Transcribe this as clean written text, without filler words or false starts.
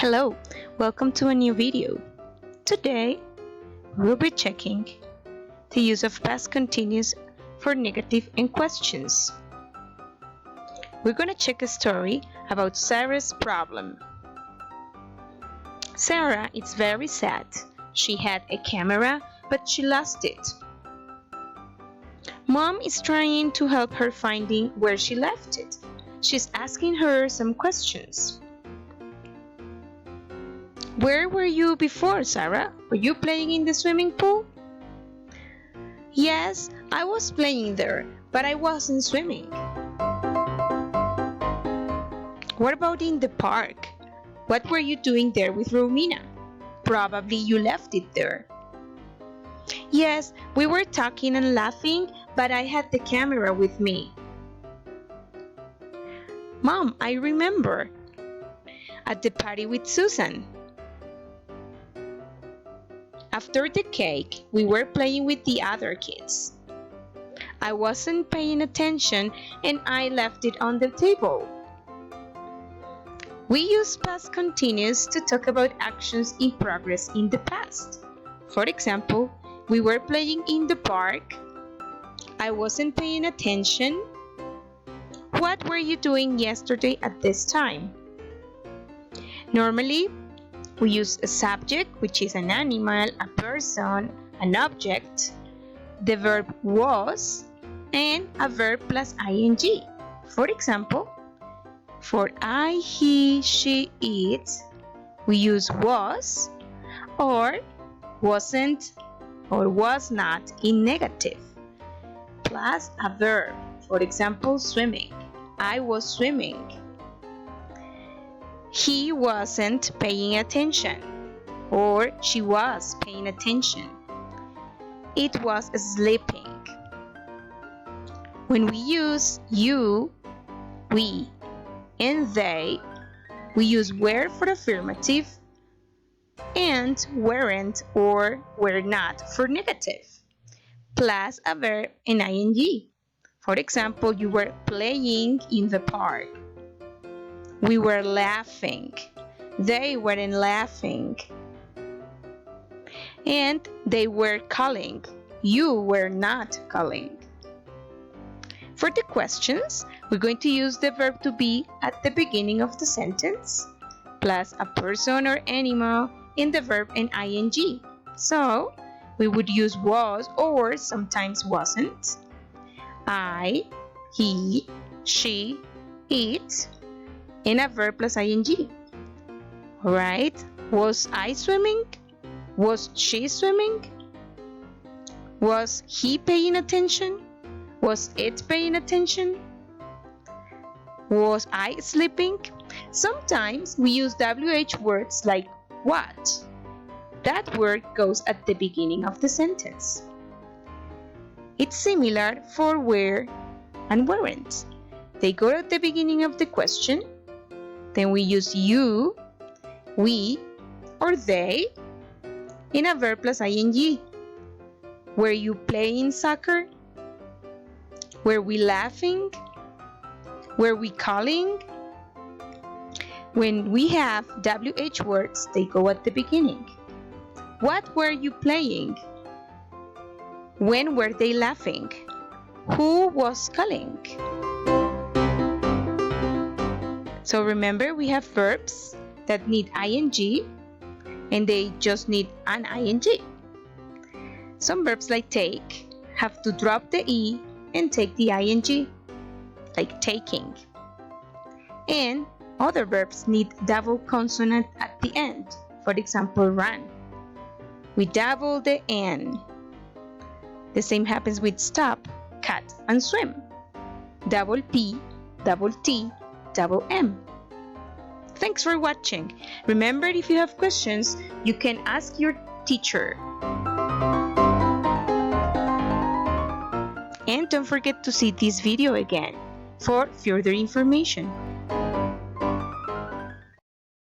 Hello, welcome to a new video. Today, we'll be checking the use of past continuous for negative and questions. We're going to check a story about Sarah's problem. Sarah is very sad. She had a camera, but she lost it. Mom is trying to help her finding where she left it. She's asking her some questions. Where were you before, Sarah? Were you playing in the swimming pool? Yes, I was playing there, but I wasn't swimming. What about in the park? What were you doing there with Romina? Probably you left it there. Yes, we were talking and laughing, but I had the camera with me. Mom, I remember. At the party with Susan. After the cake, we were playing with the other kids. I wasn't paying attention and I left it on the table. We use past continuous to talk about actions in progress in the past. For example, we were playing in the park. I wasn't paying attention. What were you doing yesterday at this time? Normally, we use a subject, which is an animal, a person, an object, the verb was, and a verb plus ing. For example, for I, he, she, it, we use was or wasn't or was not in negative, plus a verb. For example, swimming. I was swimming. He wasn't paying attention, or she was paying attention. It was sleeping. When we use you, we, and they, we use were for affirmative and weren't or were not for negative, plus a verb and ing. For example, you were playing in the park. We were laughing. They weren't laughing. And they were calling. You were not calling. For the questions, we're going to use the verb to be at the beginning of the sentence, plus a person or animal in the verb and ing. So, we would use was or sometimes wasn't. I, he, she, it, and a verb plus ing. Alright, was I swimming? Was she swimming? Was he paying attention? Was it paying attention? Was I sleeping? Sometimes we use WH words like what. That word goes at the beginning of the sentence. It's similar for were and weren't. They go at the beginning of the question. Then we use you, we, or they in a verb plus ing. Were you playing soccer? Were we laughing? Were we calling? When we have WH words, they go at the beginning. What were you playing? When were they laughing? Who was calling? So remember, we have verbs that need ing and they just need an ing. Some verbs like take have to drop the e and take the ing, like taking. And other verbs need double consonant at the end. For example, run. We double the n. The same happens with stop, cut, and swim. Double p, double t, double M. Thanks for watching. Remember, if you have questions, you can ask your teacher. And don't forget to see this video again for further information.